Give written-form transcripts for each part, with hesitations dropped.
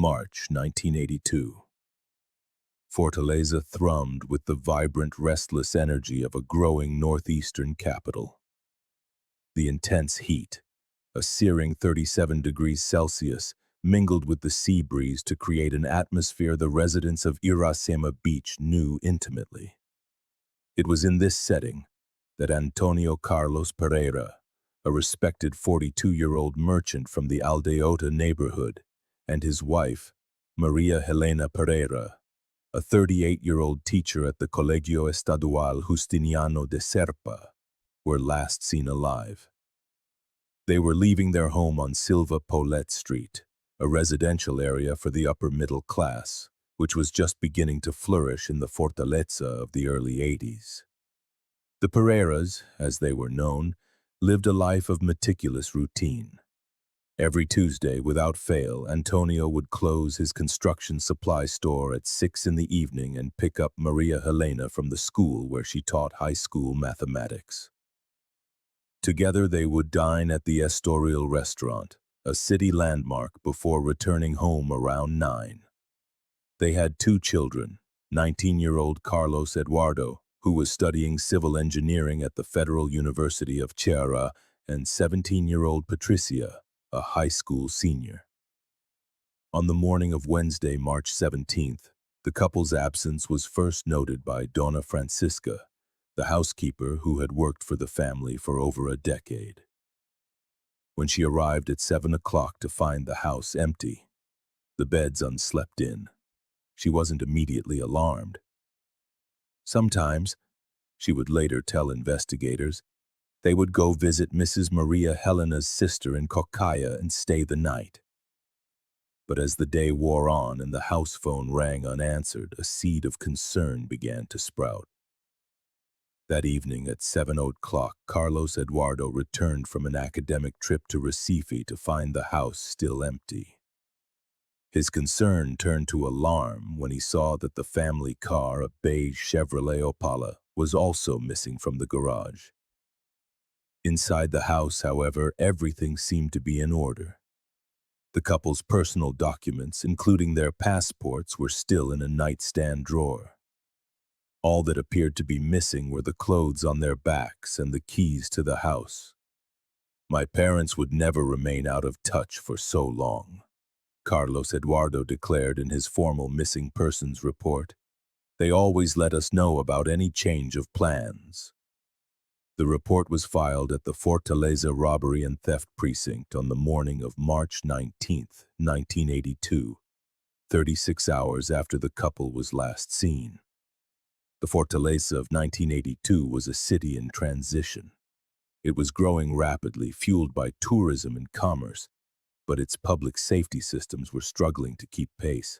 March 1982. Fortaleza thrummed with the vibrant, restless energy of a growing northeastern capital. The intense heat, a searing 37 degrees Celsius, mingled with the sea breeze to create an atmosphere the residents of Iracema Beach knew intimately. It was in this setting that Antonio Carlos Pereira, a respected 42-year-old merchant from the Aldeota neighborhood, and his wife, Maria Helena Pereira, a 38-year-old teacher at the Colegio Estadual Justiniano de Serpa, were last seen alive. They were leaving their home on Silva Polet Street, a residential area for the upper middle class, which was just beginning to flourish in the Fortaleza of the early 80s. The Pereiras, as they were known, lived a life of meticulous routine. Every Tuesday, without fail, Antonio would close his construction supply store at 6 in the evening and pick up Maria Helena from the school where she taught high school mathematics. Together they would dine at the Estoril restaurant, a city landmark, before returning home around 9. They had 2 children, 19-year-old Carlos Eduardo, who was studying civil engineering at the Federal University of Ceará, and 17-year-old Patrícia, a high school senior. On the morning of Wednesday, March 17th, the couple's absence was first noted by Donna Francisca, the housekeeper who had worked for the family for over a decade. When she arrived at 7 o'clock to find the house empty, the beds unslept in, she wasn't immediately alarmed. Sometimes, she would later tell investigators, they would go visit Mrs. Maria Helena's sister in Cocaya and stay the night. But as the day wore on and the house phone rang unanswered, a seed of concern began to sprout. That evening at 7 o'clock, Carlos Eduardo returned from an academic trip to Recife to find the house still empty. His concern turned to alarm when he saw that the family car, a beige Chevrolet Opala, was also missing from the garage. Inside the house, however, everything seemed to be in order. The couple's personal documents, including their passports, were still in a nightstand drawer. All that appeared to be missing were the clothes on their backs and the keys to the house. "My parents would never remain out of touch for so long," Carlos Eduardo declared in his formal missing persons report. "They always let us know about any change of plans." The report was filed at the Fortaleza Robbery and Theft Precinct on the morning of March 19, 1982, 36 hours after the couple was last seen. The Fortaleza of 1982 was a city in transition. It was growing rapidly, fueled by tourism and commerce, but its public safety systems were struggling to keep pace.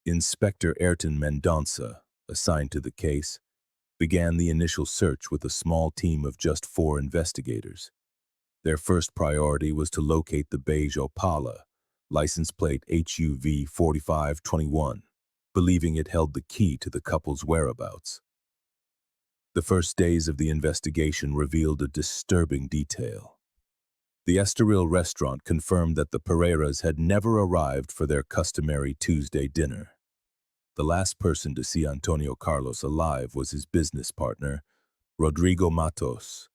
Inspector Ayrton Mendonça, assigned to the case, began the initial search with a small team of just 4 investigators. Their first priority was to locate the beige Opala, license plate HUV 4521, believing it held the key to the couple's whereabouts. The first days of the investigation revealed a disturbing detail. The Estoril restaurant confirmed that the Pereiras had never arrived for their customary Tuesday dinner. The last person to see Antonio Carlos alive was his business partner, Rodrigo Matos,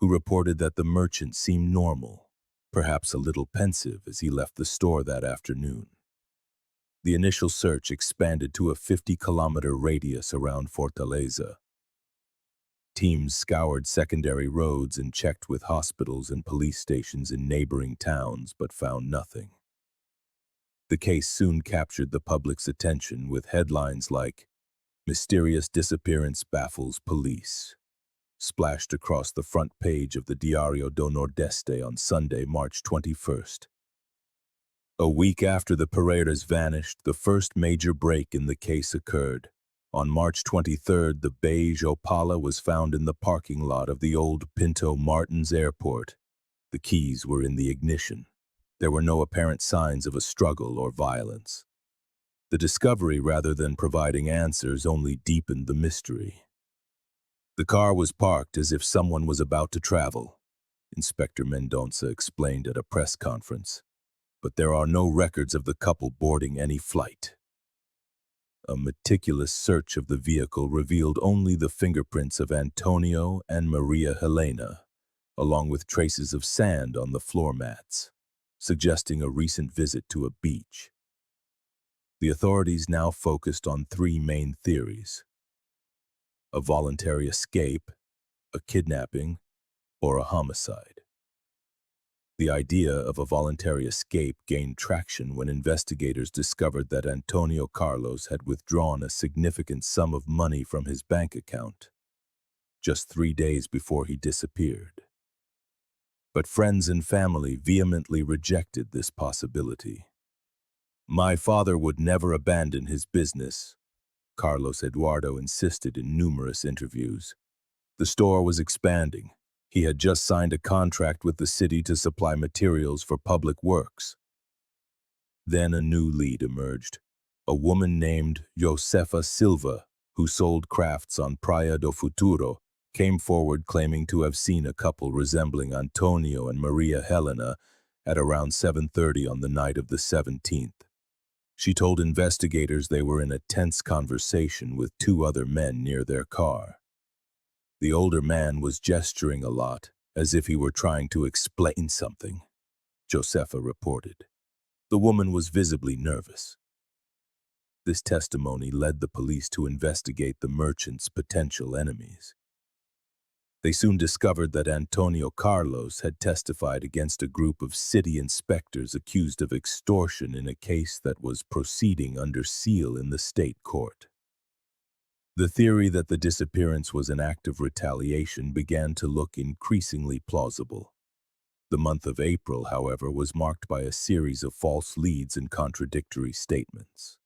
who reported that the merchant seemed normal, perhaps a little pensive as he left the store that afternoon. The initial search expanded to a 50-kilometer radius around Fortaleza. Teams scoured secondary roads and checked with hospitals and police stations in neighboring towns, but found nothing. The case soon captured the public's attention with headlines like, "Mysterious Disappearance Baffles Police," splashed across the front page of the Diario do Nordeste on Sunday, March 21st. A week after the Pereiras vanished, the first major break in the case occurred. On March 23rd, the beige Opala was found in the parking lot of the old Pinto Martins Airport. The keys were in the ignition. There were no apparent signs of a struggle or violence. The discovery, rather than providing answers, only deepened the mystery. The car was parked as if someone was about to travel, Inspector Mendonça explained at a press conference. but there are no records of the couple boarding any flight. A meticulous search of the vehicle revealed only the fingerprints of Antonio and Maria Helena, along with traces of sand on the floor mats, suggesting a recent visit to a beach. The authorities now focused on three main theories: a voluntary escape, a kidnapping, or a homicide. The idea of a voluntary escape gained traction when investigators discovered that Antonio Carlos had withdrawn a significant sum of money from his bank account just 3 days before he disappeared. But friends and family vehemently rejected this possibility. "My father would never abandon his business," Carlos Eduardo insisted in numerous interviews. The store was expanding. He had just signed a contract with the city to supply materials for public works. Then a new lead emerged. A woman named Josefa Silva, who sold crafts on Praia do Futuro, came forward claiming to have seen a couple resembling Antonio and Maria Helena at around 7:30 on the night of the 17th. She told investigators they were in a tense conversation with two other men near their car. The older man was gesturing a lot, as if he were trying to explain something, Josefa reported. The woman was visibly nervous. This testimony led the police to investigate the merchant's potential enemies. They soon discovered that Antonio Carlos had testified against a group of city inspectors accused of extortion in a case that was proceeding under seal in the state court. The theory that the disappearance was an act of retaliation began to look increasingly plausible. The month of April, however, was marked by a series of false leads and contradictory statements.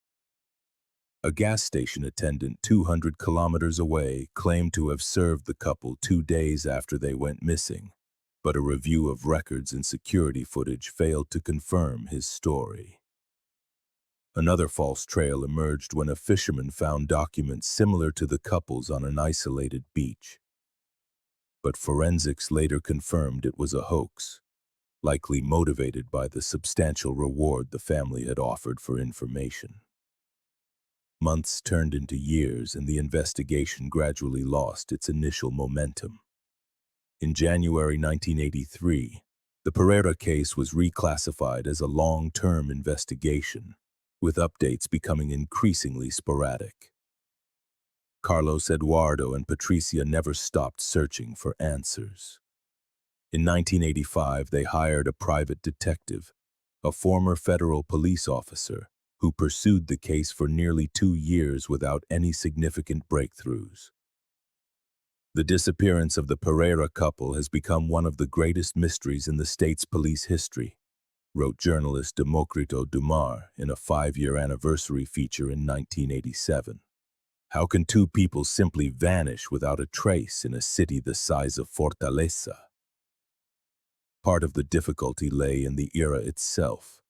A gas station attendant 200 kilometers away claimed to have served the couple 2 days after they went missing, but a review of records and security footage failed to confirm his story. Another false trail emerged when a fisherman found documents similar to the couple's on an isolated beach. But forensics later confirmed it was a hoax, likely motivated by the substantial reward the family had offered for information. Months turned into years, and the investigation gradually lost its initial momentum. In January 1983, the Pereira case was reclassified as a long-term investigation, with updates becoming increasingly sporadic. Carlos Eduardo and Patrícia never stopped searching for answers. In 1985, they hired a private detective, a former federal police officer, who pursued the case for nearly 2 years without any significant breakthroughs. The disappearance of the Pereira couple has become one of the greatest mysteries in the state's police history, wrote journalist Democrito Dumar in a 5-year anniversary feature in 1987. How can two people simply vanish without a trace in a city the size of Fortaleza? Part of the difficulty lay in the era itself.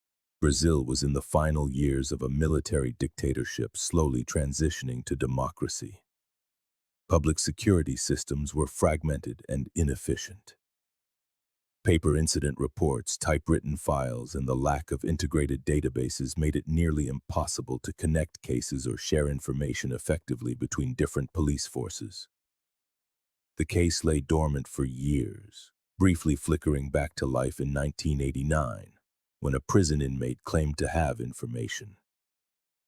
Brazil was in the final years of a military dictatorship slowly transitioning to democracy. Public security systems were fragmented and inefficient. Paper incident reports, typewritten files, and the lack of integrated databases made it nearly impossible to connect cases or share information effectively between different police forces. The case lay dormant for years, briefly flickering back to life in 1989, when a prison inmate claimed to have information.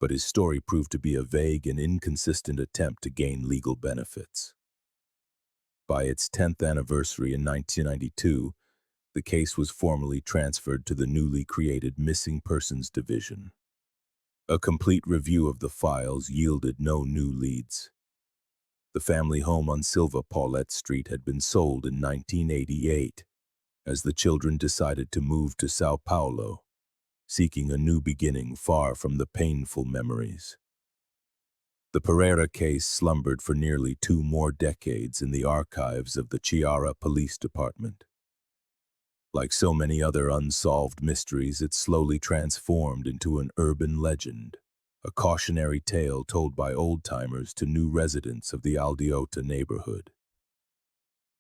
But his story proved to be a vague and inconsistent attempt to gain legal benefits. By its 10th anniversary in 1992, the case was formally transferred to the newly created Missing Persons Division. A complete review of the files yielded no new leads. The family home on Silva Paulette Street had been sold in 1988, as the children decided to move to Sao Paulo, seeking a new beginning far from the painful memories. The Pereira case slumbered for nearly 2 more decades in the archives of the Chiara Police Department. Like so many other unsolved mysteries, it slowly transformed into an urban legend, a cautionary tale told by old-timers to new residents of the Aldeota neighborhood.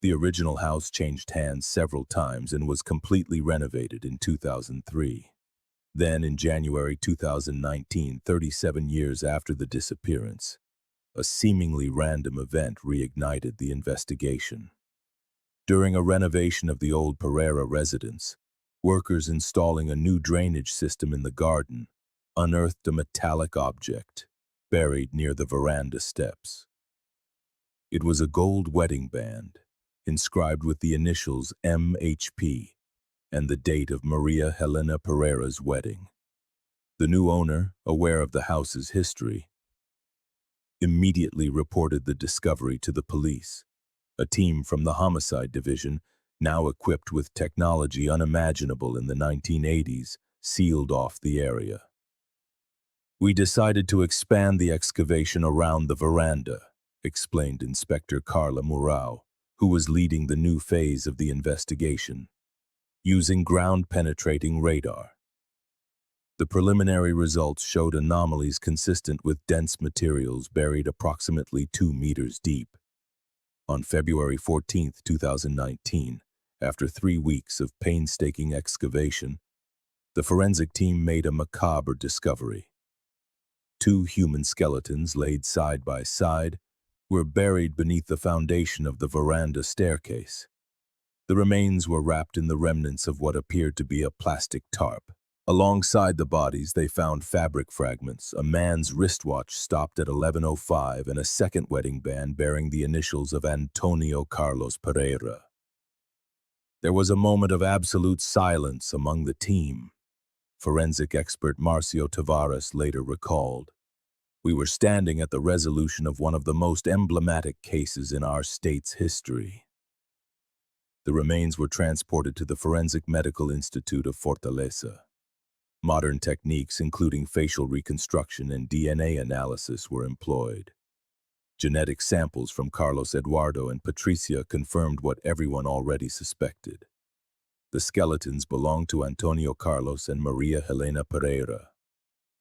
The original house changed hands several times and was completely renovated in 2003. Then, in January 2019, 37 years after the disappearance, a seemingly random event reignited the investigation. During a renovation of the old Pereira residence, workers installing a new drainage system in the garden unearthed a metallic object buried near the veranda steps. It was a gold wedding band, inscribed with the initials MHP and the date of Maria Helena Pereira's wedding. The new owner, aware of the house's history, immediately reported the discovery to the police. A team from the homicide division, now equipped with technology unimaginable in the 1980s, sealed off the area. "We decided to expand the excavation around the veranda," explained Inspector Carla Murao, who was leading the new phase of the investigation, using ground-penetrating radar. The preliminary results showed anomalies consistent with dense materials buried approximately 2 meters deep. On February 14, 2019, after 3 weeks of painstaking excavation, the forensic team made a macabre discovery. 2 human skeletons laid side by side were buried beneath the foundation of the veranda staircase. The remains were wrapped in the remnants of what appeared to be a plastic tarp. Alongside the bodies, they found fabric fragments, a man's wristwatch stopped at 11:05, and a second wedding band bearing the initials of Antonio Carlos Pereira. There was a moment of absolute silence among the team. Forensic expert Marcio Tavares later recalled, "We were standing at the resolution of one of the most emblematic cases in our state's history." The remains were transported to the Forensic Medical Institute of Fortaleza. Modern techniques, including facial reconstruction and DNA analysis, were employed. Genetic samples from Carlos Eduardo and Patrícia confirmed what everyone already suspected. The skeletons belonged to Antonio Carlos and Maria Helena Pereira.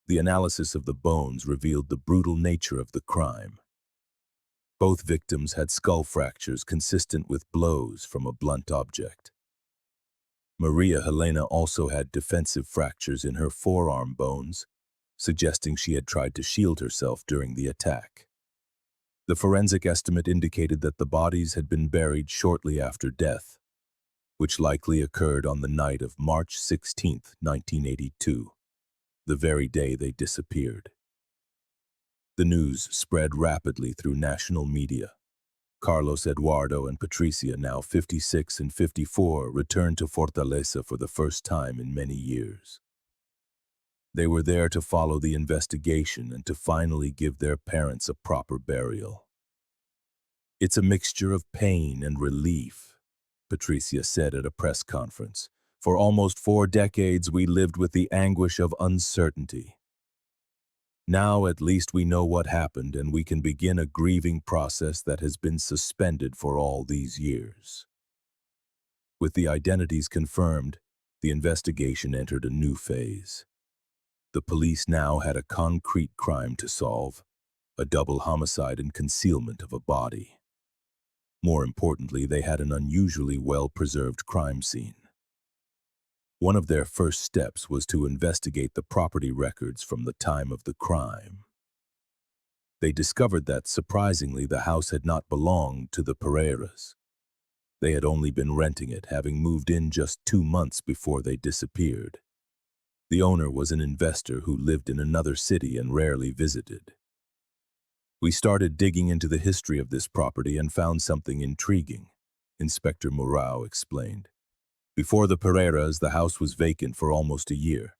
The analysis of the bones revealed the brutal nature of the crime. Both victims had skull fractures consistent with blows from a blunt object. Maria Helena also had defensive fractures in her forearm bones, suggesting she had tried to shield herself during the attack. The forensic estimate indicated that the bodies had been buried shortly after death, which likely occurred on the night of March 16, 1982, the very day they disappeared. The news spread rapidly through national media. Carlos Eduardo and Patrícia, now 56 and 54, returned to Fortaleza for the first time in many years. They were there to follow the investigation and to finally give their parents a proper burial. "It's a mixture of pain and relief," Patrícia said at a press conference. "For almost 4 decades, we lived with the anguish of uncertainty. Now at least we know what happened, and we can begin a grieving process that has been suspended for all these years." With the identities confirmed, the investigation entered a new phase. The police now had a concrete crime to solve, a double homicide and concealment of a body. More importantly, they had an unusually well-preserved crime scene. One of their first steps was to investigate the property records from the time of the crime. They discovered that, surprisingly, the house had not belonged to the Pereiras. They had only been renting it, having moved in just 2 months before they disappeared. The owner was an investor who lived in another city and rarely visited. "We started digging into the history of this property and found something intriguing," Inspector Murao explained. "Before the Pereiras, the house was vacant for almost a year,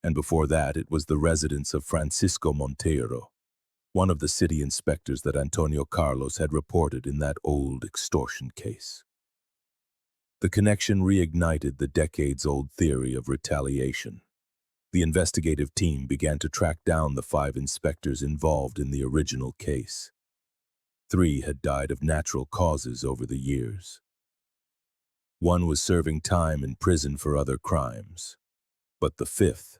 and before that it was the residence of Francisco Monteiro, one of the city inspectors that Antonio Carlos had reported in that old extortion case." The connection reignited the decades-old theory of retaliation. The investigative team began to track down the 5 inspectors involved in the original case. 3 had died of natural causes over the years. 1 was serving time in prison for other crimes. But the 5th,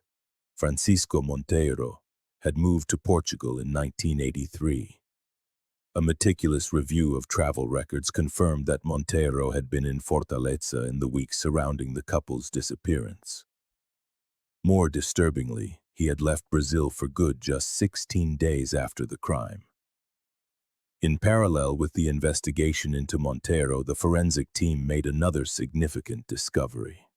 Francisco Monteiro, had moved to Portugal in 1983. A meticulous review of travel records confirmed that Monteiro had been in Fortaleza in the weeks surrounding the couple's disappearance. More disturbingly, he had left Brazil for good just 16 days after the crime. In parallel with the investigation into Monteiro, the forensic team made another significant discovery.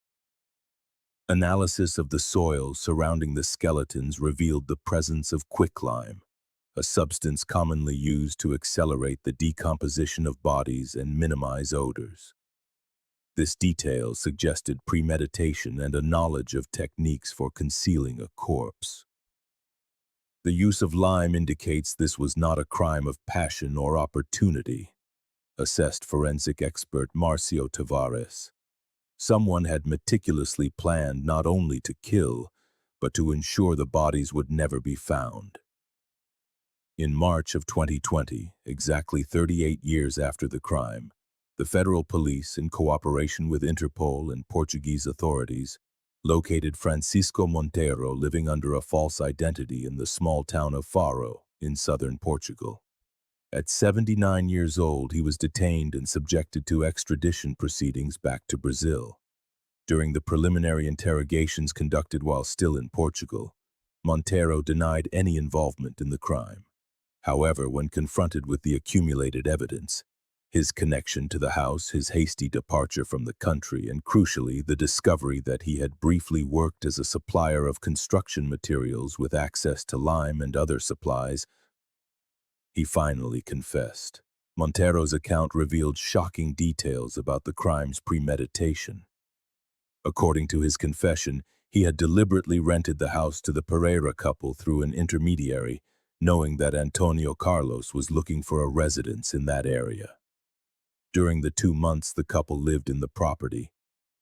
Analysis of the soil surrounding the skeletons revealed the presence of quicklime, a substance commonly used to accelerate the decomposition of bodies and minimize odors. This detail suggested premeditation and a knowledge of techniques for concealing a corpse. The use of lime indicates this was not a crime of passion or opportunity, assessed forensic expert Marcio Tavares. Someone had meticulously planned not only to kill, but to ensure the bodies would never be found. In March of 2020, exactly 38 years after the crime, the federal police, in cooperation with Interpol and Portuguese authorities, located Francisco Monteiro living under a false identity in the small town of Faro, in southern Portugal. At 79 years old, he was detained and subjected to extradition proceedings back to Brazil. During the preliminary interrogations conducted while still in Portugal, Monteiro denied any involvement in the crime. However, when confronted with the accumulated evidence, his connection to the house, his hasty departure from the country, and crucially, the discovery that he had briefly worked as a supplier of construction materials with access to lime and other supplies, he finally confessed. Monteiro's account revealed shocking details about the crime's premeditation. According to his confession, he had deliberately rented the house to the Pereira couple through an intermediary, knowing that Antonio Carlos was looking for a residence in that area. During the 2 months the couple lived in the property,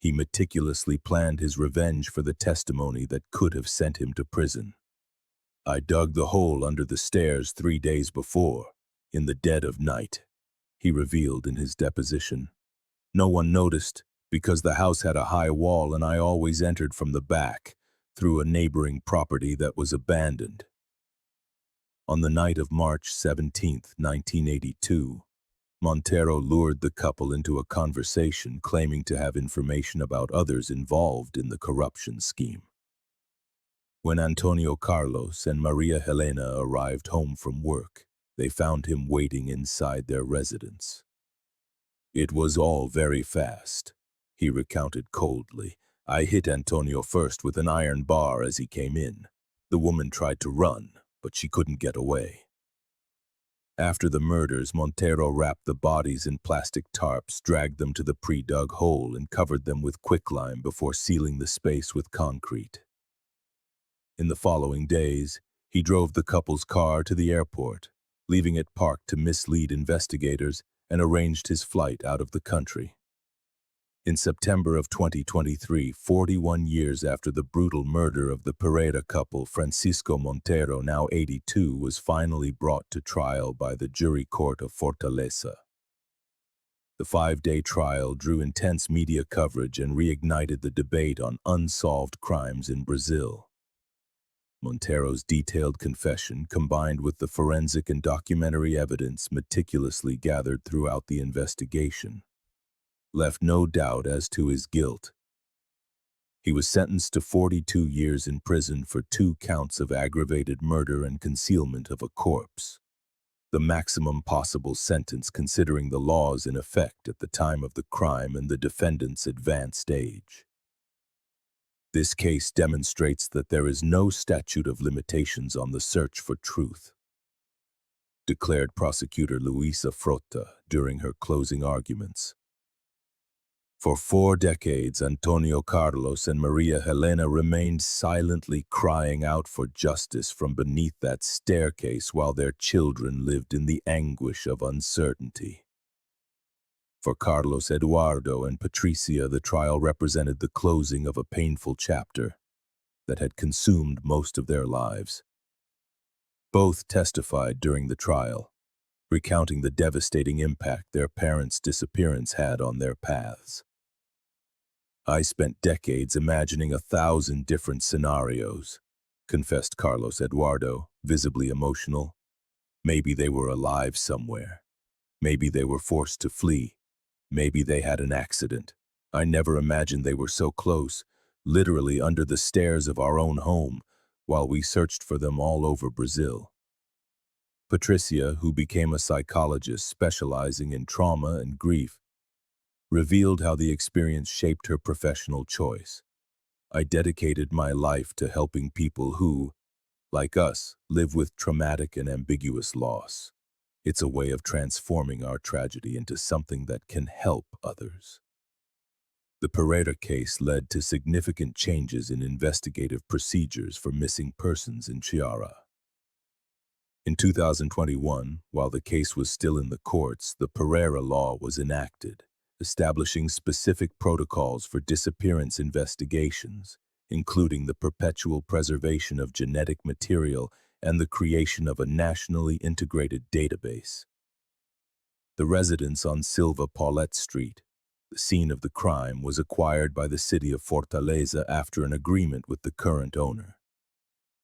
he meticulously planned his revenge for the testimony that could have sent him to prison. "I dug the hole under the stairs 3 days before, in the dead of night," he revealed in his deposition. "No one noticed because the house had a high wall and I always entered from the back, through a neighboring property that was abandoned." On the night of March 17, 1982, Monteiro lured the couple into a conversation claiming to have information about others involved in the corruption scheme. When Antonio Carlos and Maria Helena arrived home from work, they found him waiting inside their residence. "It was all very fast," he recounted coldly. "I hit Antonio first with an iron bar as he came in. The woman tried to run, but she couldn't get away." After the murders, Monteiro wrapped the bodies in plastic tarps, dragged them to the pre-dug hole, and covered them with quicklime before sealing the space with concrete. In the following days, he drove the couple's car to the airport, leaving it parked to mislead investigators, and arranged his flight out of the country. In September of 2023, 41 years after the brutal murder of the Pereira couple, Francisco Monteiro, now 82, was finally brought to trial by the jury court of Fortaleza. The 5-day trial drew intense media coverage and reignited the debate on unsolved crimes in Brazil. Monteiro's detailed confession, combined with the forensic and documentary evidence meticulously gathered throughout the investigation, left no doubt as to his guilt. He was sentenced to 42 years in prison for 2 counts of aggravated murder and concealment of a corpse, the maximum possible sentence considering the laws in effect at the time of the crime and the defendant's advanced age. This case demonstrates that there is no statute of limitations on the search for truth, declared prosecutor Luisa Frota during her closing arguments. For 4 decades, Antonio Carlos and Maria Helena remained silently crying out for justice from beneath that staircase while their children lived in the anguish of uncertainty. For Carlos, Eduardo, and Patrícia, the trial represented the closing of a painful chapter that had consumed most of their lives. Both testified during the trial, recounting the devastating impact their parents' disappearance had on their paths. "I spent decades imagining 1,000 different scenarios," confessed Carlos Eduardo, visibly emotional. "Maybe they were alive somewhere. Maybe they were forced to flee. Maybe they had an accident. I never imagined they were so close, literally under the stairs of our own home, while we searched for them all over Brazil. Patrícia, who became a psychologist specializing in trauma and grief, revealed how the experience shaped her professional choice. I dedicated my life to helping people who, like us, live with traumatic and ambiguous loss. It's a way of transforming our tragedy into something that can help others. The Pereira case led to significant changes in investigative procedures for missing persons in Ceará. In 2021, while the case was still in the courts, the Pereira law was enacted, establishing specific protocols for disappearance investigations, including the perpetual preservation of genetic material and the creation of a nationally integrated database. The residence on Silva Paulette Street, the scene of the crime, was acquired by the city of Fortaleza after an agreement with the current owner.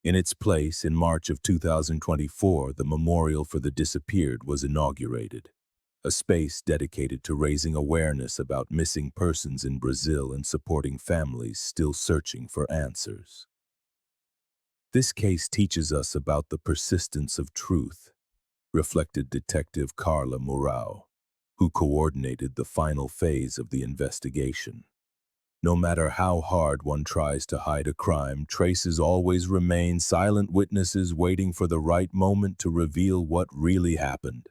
In its place, in March of 2024, the Memorial for the Disappeared was inaugurated, a space dedicated to raising awareness about missing persons in Brazil and supporting families still searching for answers. This case teaches us about the persistence of truth, reflected Detective Carla Mourão, who coordinated the final phase of the investigation. No matter how hard one tries to hide a crime, traces always remain, silent witnesses waiting for the right moment to reveal what really happened.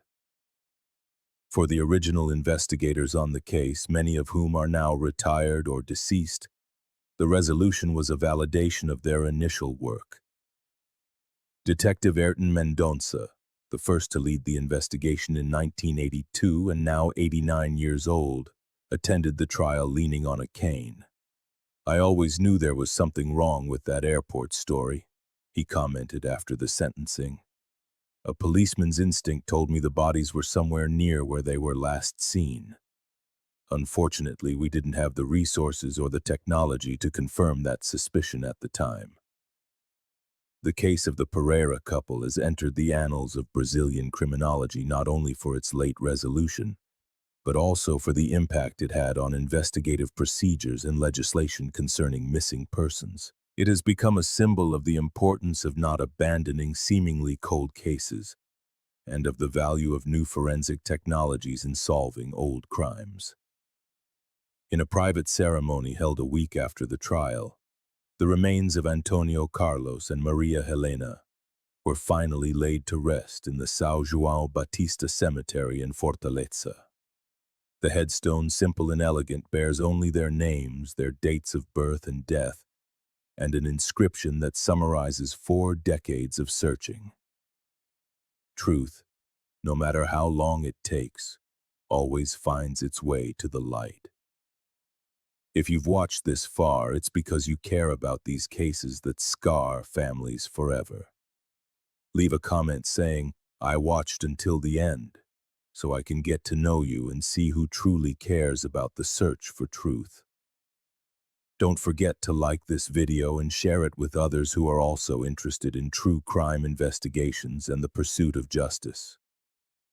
For the original investigators on the case, many of whom are now retired or deceased, the resolution was a validation of their initial work. Detective Ayrton Mendonça, the first to lead the investigation in 1982 and now 89 years old, attended the trial leaning on a cane. "I always knew there was something wrong with that airport story," he commented after the sentencing. "A policeman's instinct told me the bodies were somewhere near where they were last seen. Unfortunately, we didn't have the resources or the technology to confirm that suspicion at the time." The case of the Pereira couple has entered the annals of Brazilian criminology not only for its late resolution, but also for the impact it had on investigative procedures and legislation concerning missing persons. It has become a symbol of the importance of not abandoning seemingly cold cases, and of the value of new forensic technologies in solving old crimes. In a private ceremony held a week after the trial, the remains of Antonio Carlos and Maria Helena were finally laid to rest in the São João Batista Cemetery in Fortaleza. The headstone, simple and elegant, bears only their names, their dates of birth and death, and an inscription that summarizes 4 decades of searching. Truth, no matter how long it takes, always finds its way to the light. If you've watched this far, it's because you care about these cases that scar families forever. Leave a comment saying, "I watched until the end," so I can get to know you and see who truly cares about the search for truth. Don't forget to like this video and share it with others who are also interested in true crime investigations and the pursuit of justice.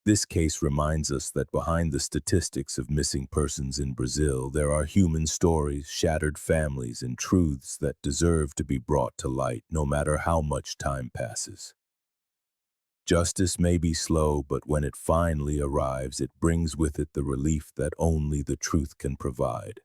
This case reminds us that behind the statistics of missing persons in Brazil, there are human stories, shattered families, and truths that deserve to be brought to light no matter how much time passes. Justice may be slow, but when it finally arrives, it brings with it the relief that only the truth can provide.